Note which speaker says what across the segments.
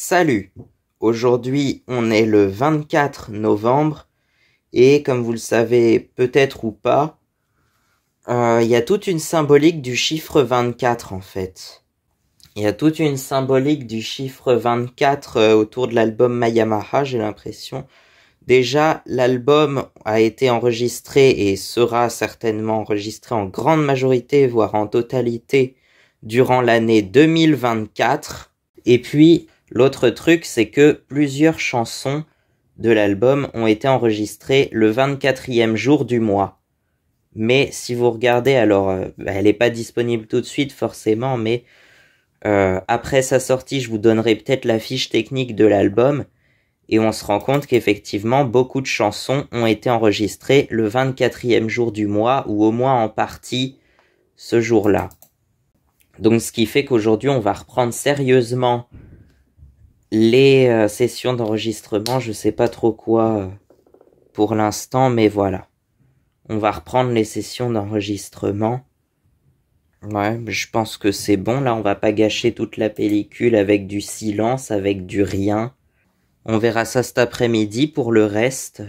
Speaker 1: Salut! Aujourd'hui, on est le 24 novembre et comme vous le savez peut-être ou pas, il y a toute une symbolique du chiffre 24 en fait. Il y a toute une symbolique du chiffre 24 autour de l'album Mayamaha, j'ai l'impression. Déjà, l'album a été enregistré et sera certainement enregistré en grande majorité, voire en totalité, durant l'année 2024. Et puis, l'autre truc, c'est que plusieurs chansons de l'album ont été enregistrées le 24e jour du mois. Mais si vous regardez, alors, elle n'est pas disponible tout de suite forcément, mais après sa sortie, je vous donnerai peut-être la fiche technique de l'album. Et on se rend compte qu'effectivement, beaucoup de chansons ont été enregistrées le 24e jour du mois, ou au moins en partie ce jour-là. Donc ce qui fait qu'aujourd'hui, on va reprendre sérieusement les sessions d'enregistrement. Je sais pas trop quoi pour l'instant, mais voilà. On va reprendre les sessions d'enregistrement. Ouais, je pense que c'est bon. Là, on va pas gâcher toute la pellicule avec du silence, avec du rien. On verra ça cet après-midi pour le reste.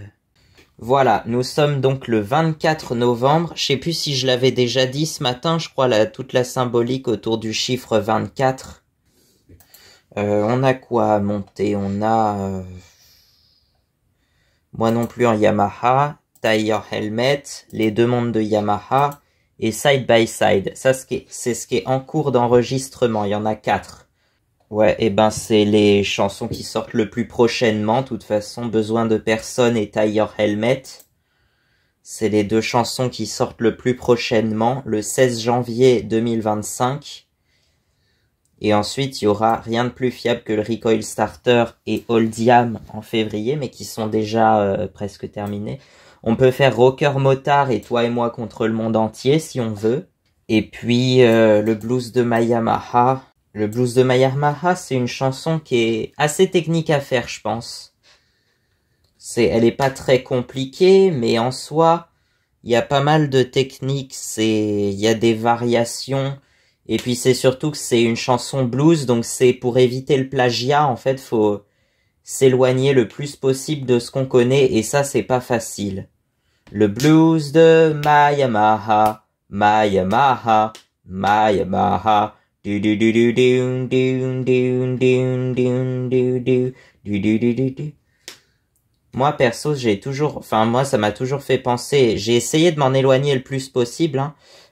Speaker 1: Voilà, nous sommes donc le 24 novembre. Je sais plus si je l'avais déjà dit ce matin, je crois toute la symbolique autour du chiffre 24. On a quoi à monter? On a... moi non plus en Yamaha, Tie Your Helmet, les deux mondes de Yamaha et Side by Side. Ça, c'est ce qui est en cours d'enregistrement, il y en a 4. Ouais, et ben c'est les chansons qui sortent le plus prochainement. De toute façon, Besoin de personne et Tie Your Helmet. C'est les deux chansons qui sortent le plus prochainement, le 16 janvier 2025. Et ensuite, il y aura Rien de plus fiable que le Recoil Starter et Oldiam en février, mais qui sont déjà presque terminés. On peut faire Rocker Motard et Toi et moi contre le monde entier si on veut. Et puis le blues de Mayamaha. Le blues de Mayamaha, c'est une chanson qui est assez technique à faire, je pense. Elle est pas très compliquée, mais en soi, il y a pas mal de techniques, il y a des variations, et puis c'est surtout que c'est une chanson blues, donc c'est pour éviter le plagiat, en fait, faut s'éloigner le plus possible de ce qu'on connaît, et ça, c'est pas facile. Le blues de Mayamaha, Mayamaha, Mayamaha. Moi perso moi ça m'a toujours fait penser, j'ai essayé de m'en éloigner le plus possible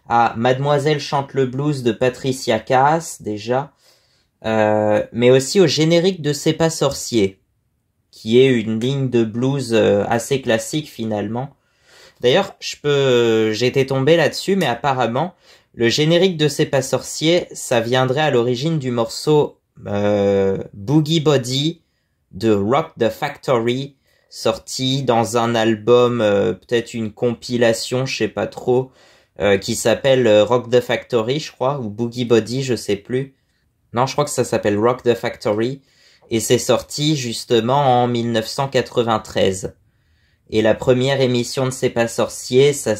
Speaker 1: à Mademoiselle chante le blues de Patricia Cass déjà, mais aussi au générique de C'est pas sorcier, qui est une ligne de blues assez classique finalement. D'ailleurs j'ai été tombé là-dessus, mais apparemment le générique de C'est pas sorcier, ça viendrait à l'origine du morceau Boogie Body de Rock the Factory, sorti dans un album, peut-être une compilation, je sais pas trop, qui s'appelle Rock the Factory, je crois, ou Boogie Body, je sais plus. Non, je crois que ça s'appelle Rock the Factory, et c'est sorti justement en 1993. Et la première émission de C'est pas sorcier, ça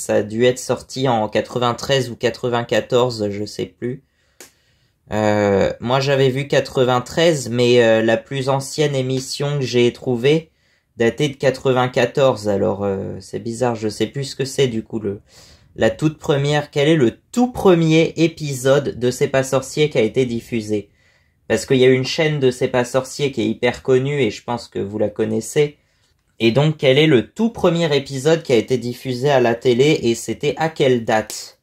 Speaker 1: a dû être sorti en 93 ou 94, je sais plus. Moi j'avais vu 93, mais la plus ancienne émission que j'ai trouvée datait de 94. Alors c'est bizarre, je sais plus ce que c'est du coup la toute première. Quel est le tout premier épisode de C'est pas sorcier qui a été diffusé? Parce qu'il y a une chaîne de C'est pas sorcier qui est hyper connue et je pense que vous la connaissez. Et donc, quel est le tout premier épisode qui a été diffusé à la télé et c'était à quelle date?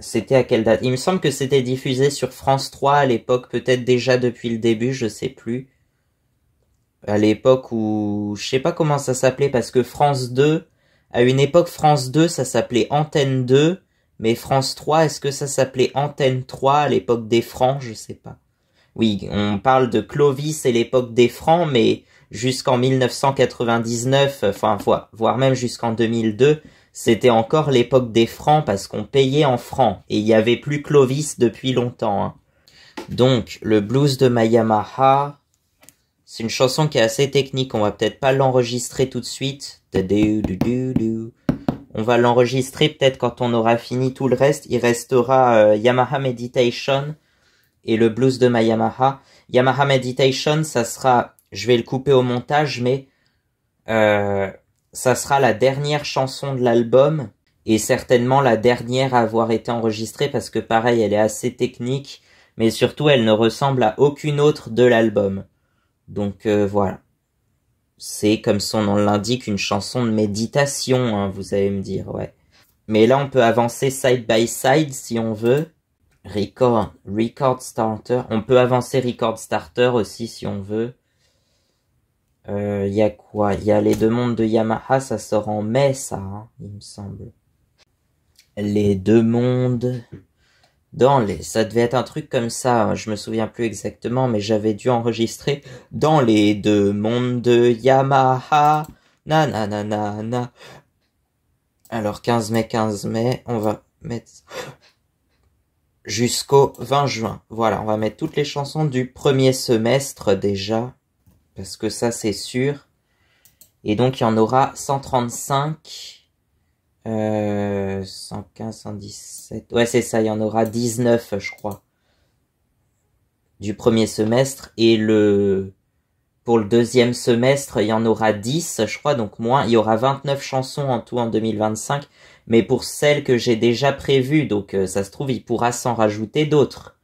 Speaker 1: C'était à quelle date? Il me semble que c'était diffusé sur France 3 à l'époque, peut-être déjà depuis le début, je sais plus. À l'époque où... je sais pas comment ça s'appelait parce que France 2... À une époque, France 2, ça s'appelait Antenne 2. Mais France 3, est-ce que ça s'appelait Antenne 3 à l'époque des Francs? Je sais pas. Oui, on parle de Clovis et l'époque des Francs, mais... jusqu'en 1999, enfin, voire même jusqu'en 2002, c'était encore l'époque des francs parce qu'on payait en francs. Et il n'y avait plus Clovis depuis longtemps. Donc, le blues de Mayamaha, c'est une chanson qui est assez technique. On va peut-être pas l'enregistrer tout de suite. On va l'enregistrer peut-être quand on aura fini tout le reste. Il restera Yamaha Meditation et le blues de ma Yamaha. Yamaha Meditation, ça sera, je vais le couper au montage, mais ça sera la dernière chanson de l'album et certainement la dernière à avoir été enregistrée parce que pareil, elle est assez technique, mais surtout elle ne ressemble à aucune autre de l'album. Donc voilà. C'est, comme son nom l'indique, une chanson de méditation, hein, vous allez me dire, ouais. Mais là, on peut avancer side by side si on veut. Record Starter. On peut avancer Record Starter aussi si on veut. Y a quoi? Y a les deux mondes de Yamaha, ça sort en mai, ça, hein, il me semble. Les deux mondes... ça devait être un truc comme ça, hein, je me souviens plus exactement, mais j'avais dû enregistrer dans les deux mondes de Yamaha, na. Alors 15 mai, on va mettre jusqu'au 20 juin. Voilà, on va mettre toutes les chansons du premier semestre déjà, parce que ça c'est sûr. Et donc il y en aura 135... 115, 117... Ouais, c'est ça, il y en aura 19, je crois, du premier semestre. Et pour le deuxième semestre, il y en aura 10, je crois, donc moins. Il y aura 29 chansons en tout en 2025. Mais pour celles que j'ai déjà prévues, donc ça se trouve, il pourra s'en rajouter d'autres.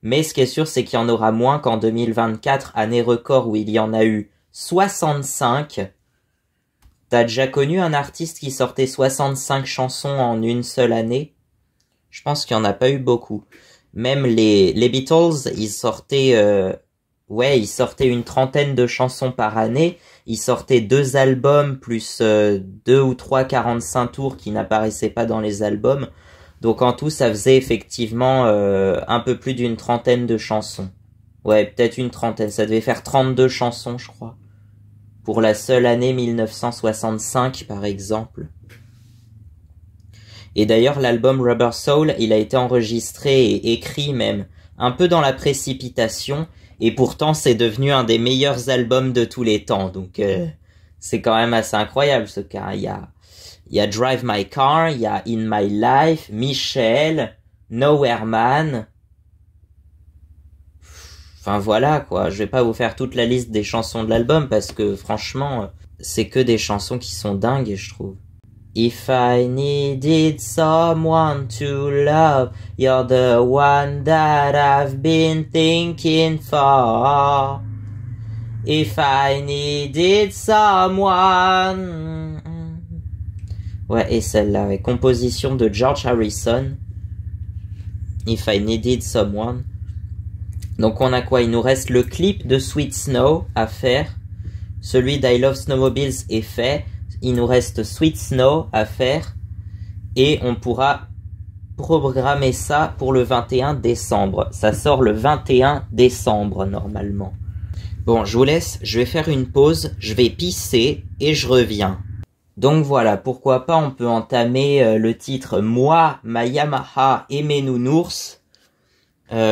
Speaker 1: Mais ce qui est sûr, c'est qu'il y en aura moins qu'en 2024, année record où il y en a eu 65. T'as déjà connu un artiste qui sortait 65 chansons en une seule année? Je pense qu'il n'y en a pas eu beaucoup. Même les Beatles, ils sortaient une 30aine de chansons par année. Ils sortaient 2 albums plus 2 ou 3 45 tours qui n'apparaissaient pas dans les albums. Donc en tout, ça faisait effectivement un peu plus d'une 30aine de chansons. Ouais, peut-être une 30aine. Ça devait faire 32 chansons, je crois. Pour la seule année 1965, par exemple. Et d'ailleurs, l'album Rubber Soul, il a été enregistré et écrit même un peu dans la précipitation, et pourtant c'est devenu un des meilleurs albums de tous les temps. Donc c'est quand même assez incroyable ce cas. Il y a Drive My Car, il y a In My Life, Michelle, Nowhere Man. Enfin voilà quoi, je vais pas vous faire toute la liste des chansons de l'album parce que franchement, c'est que des chansons qui sont dingues, je trouve. If I needed someone to love, you're the one that I've been thinking for. If I needed someone... Ouais, et celle-là, ouais, composition de George Harrison. If I needed someone... Donc on a quoi? Il nous reste le clip de Sweet Snow à faire. Celui d'I Love Snowmobiles est fait. Il nous reste Sweet Snow à faire. Et on pourra programmer ça pour le 21 décembre. Ça sort le 21 décembre normalement. Bon, je vous laisse. Je vais faire une pause. Je vais pisser et je reviens. Donc voilà, pourquoi pas on peut entamer le titre « Moi, ma Yamaha et mes nounours ».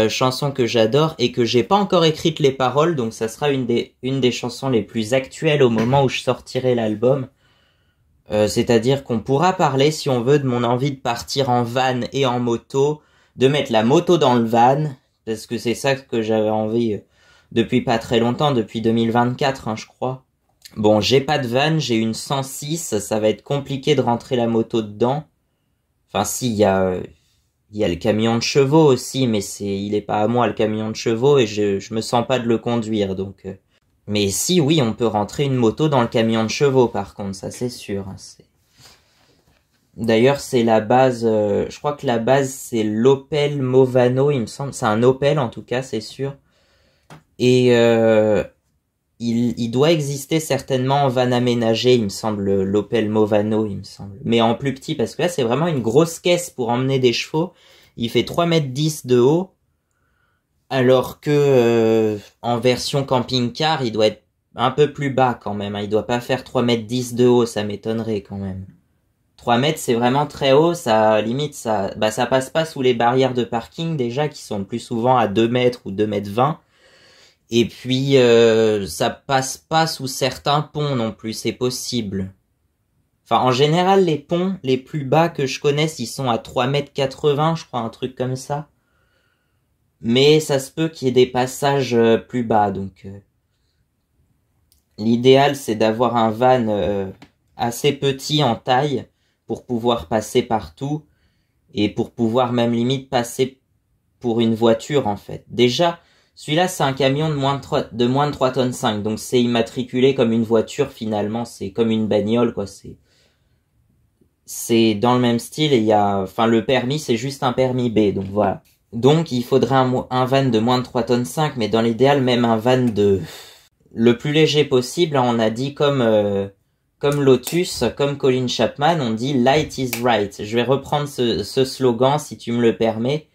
Speaker 1: Chanson que j'adore et que j'ai pas encore écrite les paroles, donc ça sera une des chansons les plus actuelles au moment où je sortirai l'album. C'est-à-dire qu'on pourra parler, si on veut, de mon envie de partir en van et en moto, de mettre la moto dans le van, parce que c'est ça que j'avais envie depuis pas très longtemps, depuis 2024, hein, je crois. Bon, j'ai pas de van, j'ai une 106, ça va être compliqué de rentrer la moto dedans. Enfin si, il y a le camion de chevaux aussi, mais il est pas à moi le camion de chevaux et je me sens pas de le conduire, donc... Mais si, oui, on peut rentrer une moto dans le camion de chevaux, par contre, ça c'est sûr. D'ailleurs, c'est la base, je crois que la base c'est l'Opel Movano, il me semble. C'est un Opel en tout cas, c'est sûr. Et il doit exister certainement en van aménagé, il me semble, l'Opel Movano, il me semble. Mais en plus petit, parce que là, c'est vraiment une grosse caisse pour emmener des chevaux. Il fait 3,10 m de haut. Alors que en version camping-car, il doit être un peu plus bas quand même. Hein. Il doit pas faire 3,10 m de haut, ça m'étonnerait quand même. 3 mètres, c'est vraiment très haut, ça limite, ça passe pas sous les barrières de parking déjà, qui sont le plus souvent à 2 mètres ou 2,20 m. Et puis, ça passe pas sous certains ponts non plus, c'est possible. Enfin, en général, les ponts les plus bas que je connaisse, ils sont à 3,80 m, je crois, un truc comme ça. Mais ça se peut qu'il y ait des passages plus bas, donc l'idéal c'est d'avoir un van assez petit en taille pour pouvoir passer partout et pour pouvoir même limite passer pour une voiture en fait. Déjà, celui-là c'est un camion de moins de 3 tonnes 5, donc c'est immatriculé comme une voiture finalement, c'est comme une bagnole quoi, c'est dans le même style et il y a, enfin le permis c'est juste un permis B, donc voilà. Donc il faudrait un van de moins de 3 tonnes 5, mais dans l'idéal même un van de le plus léger possible. On a dit comme Lotus, comme Colin Chapman, on dit light is right. Je vais reprendre ce slogan si tu me le permets.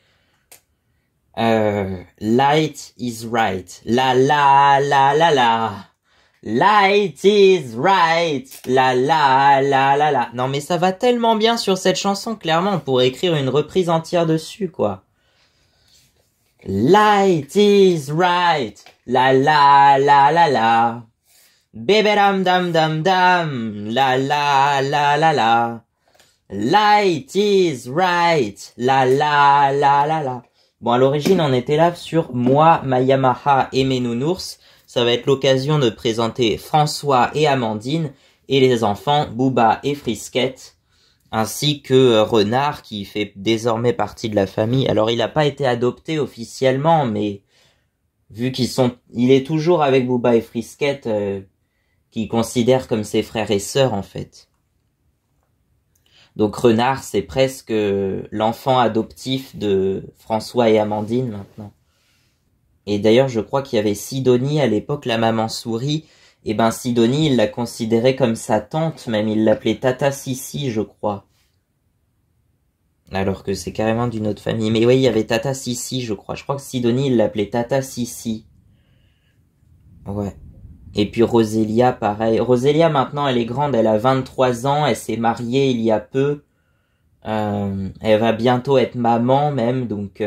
Speaker 1: Light is right. La la la la la. Light is right. La la la la la. Non mais ça va tellement bien sur cette chanson, clairement on pourrait écrire une reprise entière dessus quoi. Light is right. La la la la la. Bébé dam dam dam dam. La la la la la. Light is right. La la la la la. Bon, à l'origine, on était là sur moi, ma Yamaha et mes nounours. Ça va être l'occasion de présenter François et Amandine et les enfants Booba et Frisquette, ainsi que Renard qui fait désormais partie de la famille. Alors il n'a pas été adopté officiellement, mais vu il est toujours avec Booba et Frisquette, qu'il considère comme ses frères et sœurs en fait. Donc Renard c'est presque l'enfant adoptif de François et Amandine maintenant. Et d'ailleurs je crois qu'il y avait Sidonie à l'époque, la maman souris. Et ben Sidonie, il la considérait comme sa tante, même il l'appelait Tata Sissi, je crois. Alors que c'est carrément d'une autre famille. Mais oui, il y avait Tata Sissi, je crois. Je crois que Sidonie, il l'appelait Tata Sissi. Ouais. Et puis Rosélia, pareil. Rosélia, maintenant, elle est grande, elle a 23 ans, elle s'est mariée il y a peu. Elle va bientôt être maman même, donc...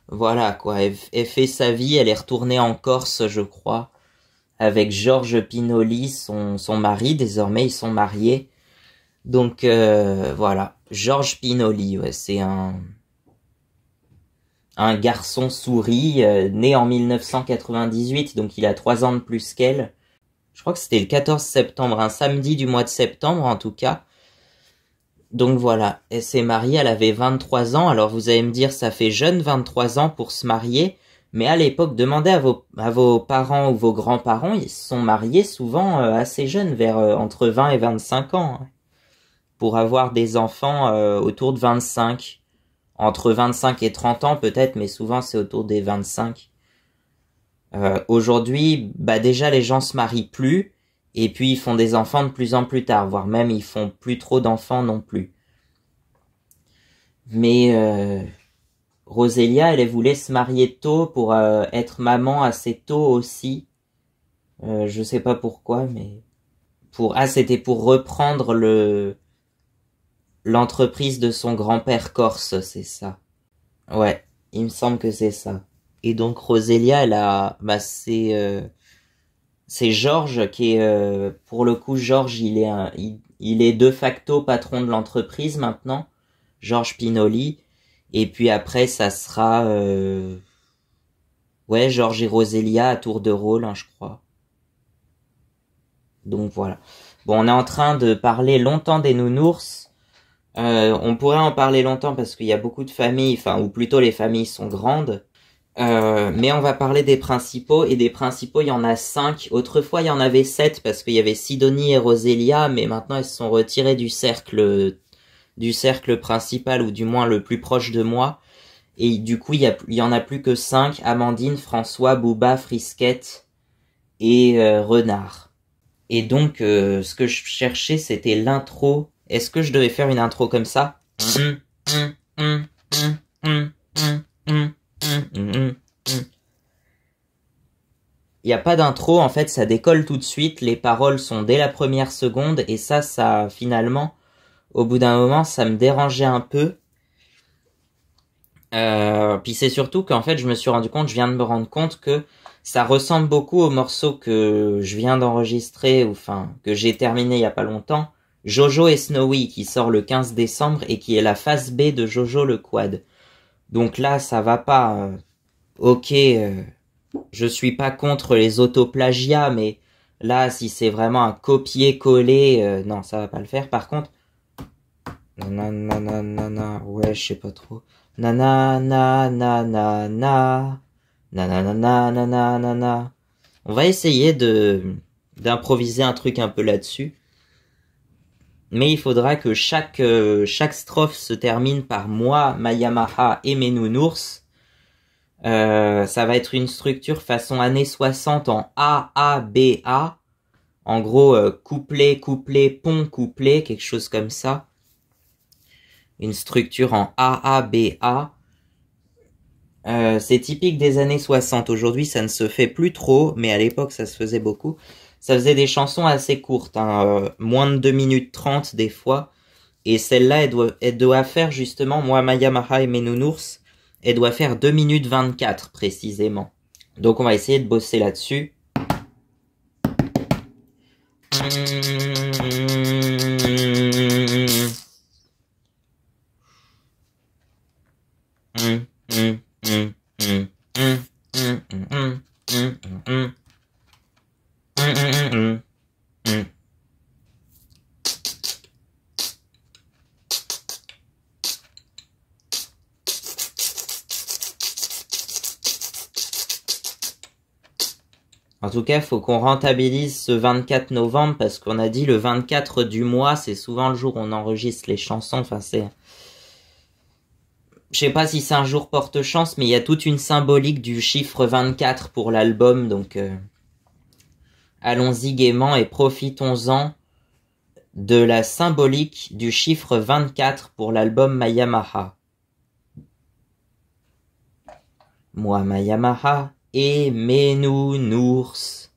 Speaker 1: voilà, quoi. Elle fait sa vie, elle est retournée en Corse, je crois, avec Georges Pinoli, son mari. Désormais, ils sont mariés. Donc, voilà. Georges Pinoli, ouais, c'est un garçon souris, né en 1998, donc il a 3 ans de plus qu'elle. Je crois que c'était le 14 septembre, un samedi du mois de septembre en tout cas. Donc voilà, elle s'est mariée, elle avait 23 ans. Alors vous allez me dire, ça fait jeune 23 ans pour se marier. Mais à l'époque, demandez à vos parents ou vos grands-parents, ils se sont mariés souvent assez jeunes, vers entre 20 et 25 ans. Hein, pour avoir des enfants autour de 25. Entre 25 et 30 ans peut-être, mais souvent c'est autour des 25. Aujourd'hui, bah déjà les gens se marient plus. Et puis ils font des enfants de plus en plus tard, voire même ils font plus trop d'enfants non plus. Mais Rosélia, elle voulait se marier tôt pour être maman assez tôt aussi. Je sais pas pourquoi, mais c'était pour reprendre l'entreprise de son grand-père corse, c'est ça. Ouais, il me semble que c'est ça. Et donc Rosélia, c'est Georges qui est, pour le coup, Georges, il est de facto patron de l'entreprise maintenant, Georges Pinoli. Et puis après, ça sera, ouais, Georges et Rosélia à tour de rôle, hein, je crois. Donc voilà. Bon, on est en train de parler longtemps des nounours. On pourrait en parler longtemps parce qu'il y a beaucoup de familles, enfin, ou plutôt les familles sont grandes. Mais on va parler des principaux, et des principaux, il y en a 5. Autrefois, il y en avait 7 parce qu'il y avait Sidonie et Rosélia, mais maintenant, elles se sont retirées du cercle principal, ou du moins le plus proche de moi. Et du coup, il y en a plus que 5. Amandine, François, Booba, Frisquette et Renard. Et donc, ce que je cherchais, c'était l'intro. Est-ce que je devais faire une intro comme ça? Il n'y a pas d'intro, en fait, ça décolle tout de suite. Les paroles sont dès la première seconde. Et ça, finalement, au bout d'un moment, ça me dérangeait un peu. Puis c'est surtout qu'en fait, je viens de me rendre compte que ça ressemble beaucoup au morceau que je viens d'enregistrer, ou enfin, que j'ai terminé il y a pas longtemps, Jojo et Snowy, qui sort le 15 décembre et qui est la phase B de Jojo le Quad. Donc là, ça va pas. Ok, je suis pas contre les autoplagiats, mais là, si c'est vraiment un copier-coller, non, ça va pas le faire. Par contre, nanana, ouais, je sais pas trop. Nanana, nanana. On va essayer d'improviser un truc un peu là-dessus. Mais il faudra que chaque strophe se termine par moi, ma Yamaha et mes nounours. Ça va être une structure façon années 60 en A, A, B, A. En gros, couplet, couplet, pont, couplet, quelque chose comme ça. Une structure en A, A, B, A. C'est typique des années 60. Aujourd'hui, ça ne se fait plus trop, mais à l'époque, ça se faisait beaucoup. Ça faisait des chansons assez courtes, hein, moins de 2 minutes 30 des fois. Et celle-là, elle doit faire justement, moi, ma Yamaha et mes nounours, elle doit faire 2 minutes 24 précisément. Donc on va essayer de bosser là-dessus. En tout cas, il faut qu'on rentabilise ce 24 novembre parce qu'on a dit le 24 du mois, c'est souvent le jour où on enregistre les chansons. Enfin, c'est... Je sais pas si c'est un jour porte chance, mais il y a toute une symbolique du chiffre 24 pour l'album, donc allons-y gaiement et profitons-en de la symbolique du chiffre 24 pour l'album Ma Yamaha. Moi, ma Yamaha et mes nounours.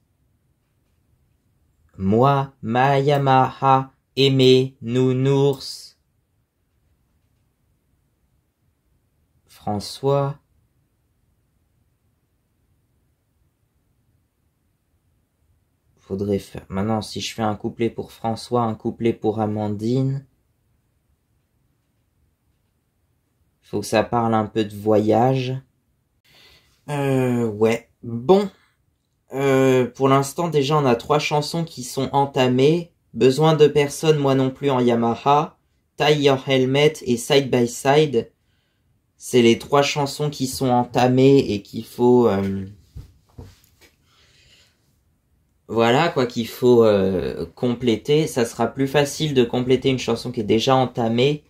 Speaker 1: Moi, ma Yamaha et mes nounours. François. Faudrait faire... Maintenant, si je fais un couplet pour François, un couplet pour Amandine... Faut que ça parle un peu de voyage. Ouais. Bon. Pour l'instant, déjà, on a 3 chansons qui sont entamées. Besoin de personne, moi non plus en Yamaha. Tie Your Helmet et Side by Side. C'est les 3 chansons qui sont entamées et qu'il faut... Voilà, quoi, qu'il faut compléter. Ça sera plus facile de compléter une chanson qui est déjà entamée.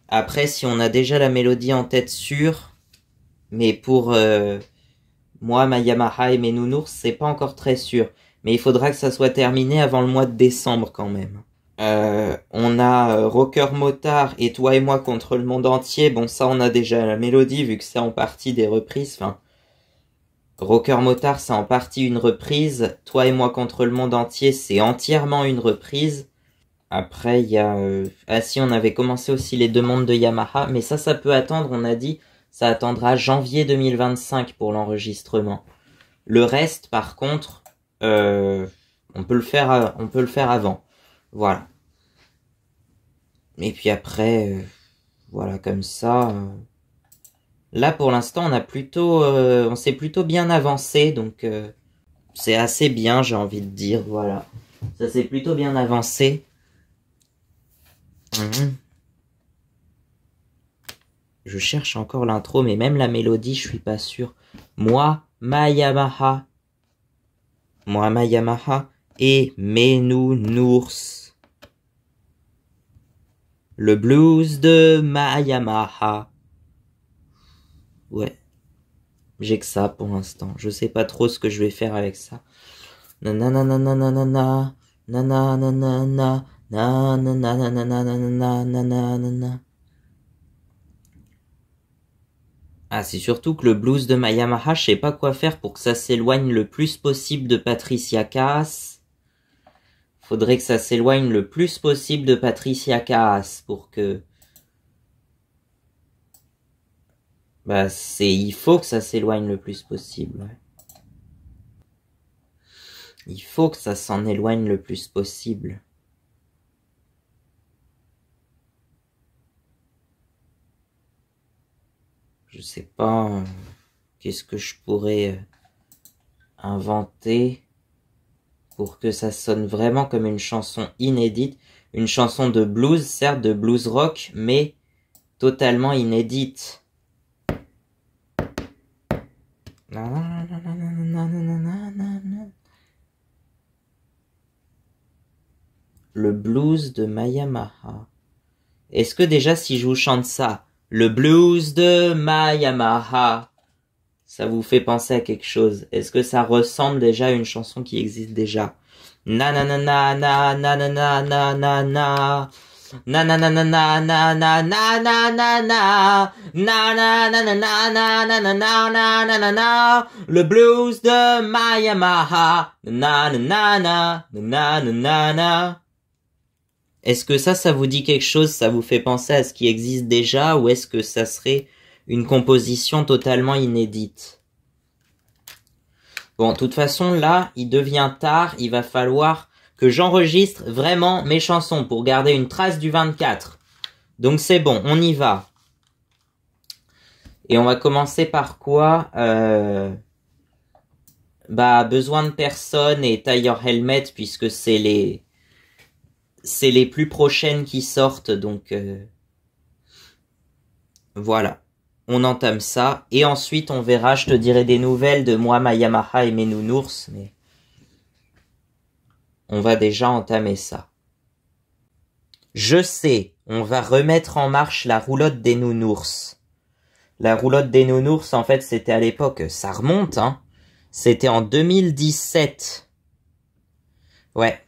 Speaker 1: Après, si on a déjà la mélodie en tête sûre, mais pour moi, ma Yamaha et mes nounours, c'est pas encore très sûr. Mais il faudra que ça soit terminé avant le mois de décembre quand même. On a Rocker Motard et Toi et moi contre le monde entier. Bon, ça, on a déjà la mélodie vu que c'est en partie des reprises. Enfin, Rocker Motard, c'est en partie une reprise. Toi et moi contre le monde entier, c'est entièrement une reprise. Après, il y a... Ah si, on avait commencé aussi les demandes de Yamaha, mais ça peut attendre, on a dit. Ça attendra janvier 2025 pour l'enregistrement. Le reste, par contre, on peut le faire avant. Voilà. Et puis après, voilà, comme ça... Là, pour l'instant, on s'est plutôt bien avancé, donc c'est assez bien, j'ai envie de dire, voilà. Ça s'est plutôt bien avancé. Je cherche encore l'intro, mais même la mélodie, je suis pas sûr. Moi, ma Yamaha. Moi, ma Yamaha et mes nounours. Le blues de ma Yamaha. Ouais. J'ai que ça pour l'instant. Je sais pas trop ce que je vais faire avec ça. Nanananananana. Nanananana. Nananananana. Ah, c'est surtout que le blues de ma Yamaha, je sais pas quoi faire pour que ça s'éloigne le plus possible de Patricia Cass. Faudrait que ça s'éloigne le plus possible de Patricia Cass pour que... Bah, il faut que ça s'éloigne le plus possible, ouais. Il faut que ça s'en éloigne le plus possible. sais pas qu'est-ce que je pourrais inventer pour que ça sonne vraiment comme une chanson inédite. Une chanson de blues, certes de blues rock, mais totalement inédite. Le blues de Mayamaha. Est-ce que déjà si je vous chante ça, le blues de Mayamaha, ça vous fait penser à quelque chose? Est-ce que ça ressemble déjà à une chanson qui existe déjà? Na na na na na na na na na na na. Na na na na na na na na na na na. Na na na na na na na na na na na na na. Le blues de Mayamaha. Na na na na na na na na. Est-ce que ça vous dit quelque chose? Ça vous fait penser à ce qui existe déjà, ou est-ce que ça serait une composition totalement inédite? Bon, de toute façon, là, il devient tard, il va falloir que j'enregistre vraiment mes chansons pour garder une trace du 24. Donc c'est bon, on y va. Et on va commencer par quoi? Besoin de personne et Tie Your Helmet, puisque c'est les plus prochaines qui sortent, donc voilà. On entame ça, et ensuite on verra, je te dirai des nouvelles de moi, ma Yamaha et mes nounours, mais on va déjà entamer ça. Je sais, on va remettre en marche la roulotte des nounours. La roulotte des nounours, en fait, c'était à l'époque, ça remonte, hein. C'était en 2017. Ouais.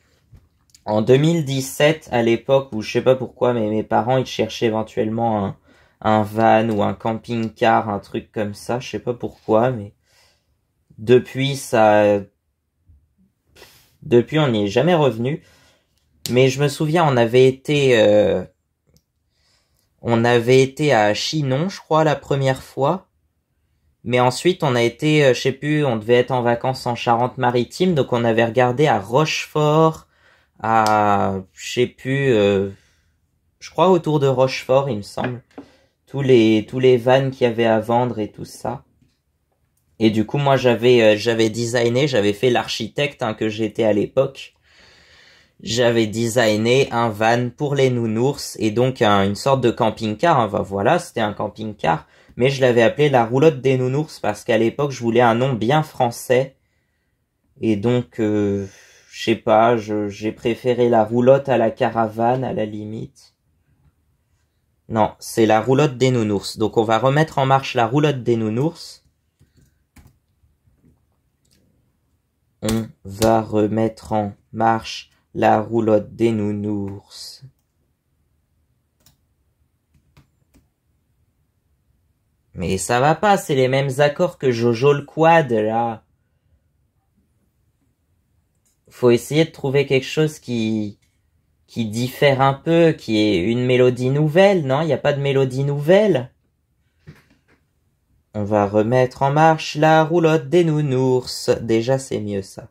Speaker 1: En 2017, à l'époque où je sais pas pourquoi, mais mes parents, ils cherchaient éventuellement un van ou un camping-car, un truc comme ça, je sais pas pourquoi, mais depuis on n'y est jamais revenu. Mais je me souviens, on avait été à Chinon, je crois, la première fois. Mais ensuite, on a été, je sais plus, on devait être en vacances en Charente-Maritime, donc on avait regardé à Rochefort, à, je sais plus, je crois autour de Rochefort, il me semble. Tous les vannes qu'il y avait à vendre et tout ça. Et du coup, moi, j'avais designé, j'avais fait l'architecte que j'étais à l'époque. J'avais designé un van pour les nounours et donc une sorte de camping-car. Voilà, c'était un camping-car. Mais je l'avais appelé la roulotte des nounours parce qu'à l'époque, je voulais un nom bien français. Et donc, je sais pas, j'ai préféré la roulotte à la caravane à la limite. Non, c'est la roulotte des nounours. Donc on va remettre en marche la roulotte des nounours. On va remettre en marche la roulotte des nounours. Mais ça va pas, c'est les mêmes accords que Jojo le quad, là. Faut essayer de trouver quelque chose qui diffère un peu, qui est une mélodie nouvelle, non? Il n'y a pas de mélodie nouvelle? On va remettre en marche la roulotte des nounours. Déjà, c'est mieux, ça.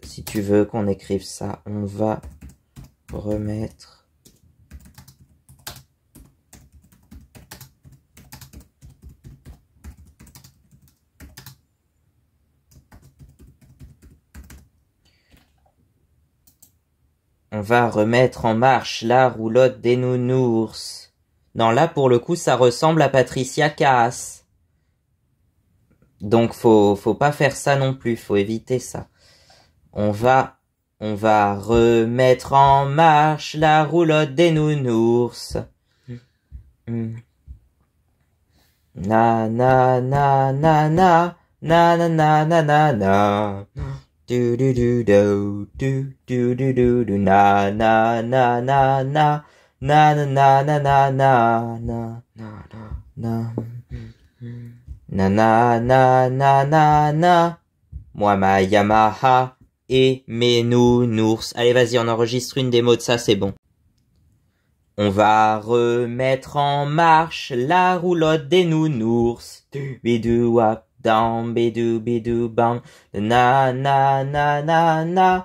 Speaker 1: Si tu veux qu'on écrive ça, on va remettre... On va remettre en marche la roulotte des nounours. Non, là, pour le coup, ça ressemble à Patricia Cass. Donc, faut pas faire ça non plus, faut éviter ça. On va remettre en marche la roulotte des nounours. Na na na na na na na na na na na. Do do do do do do do do do na na na na na na na na na na na na na na na na na na. Moi ma Yamaha et mes nounours. Allez, vas-y, on enregistre une démo de ça, c'est bon. On va remettre en marche la roulotte des nounours. Bidou wap down, bidou bidou bang. Na na na na na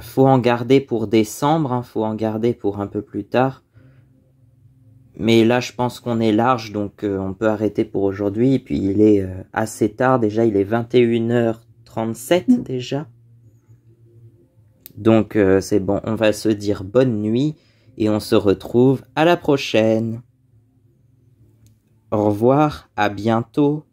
Speaker 1: Faut en garder pour décembre, hein, faut en garder pour un peu plus tard. Mais là, je pense qu'on est large, donc on peut arrêter pour aujourd'hui. Et puis, il est assez tard. Déjà, il est 21h37 déjà. Donc, c'est bon. On va se dire bonne nuit. Et on se retrouve à la prochaine. Au revoir, à bientôt.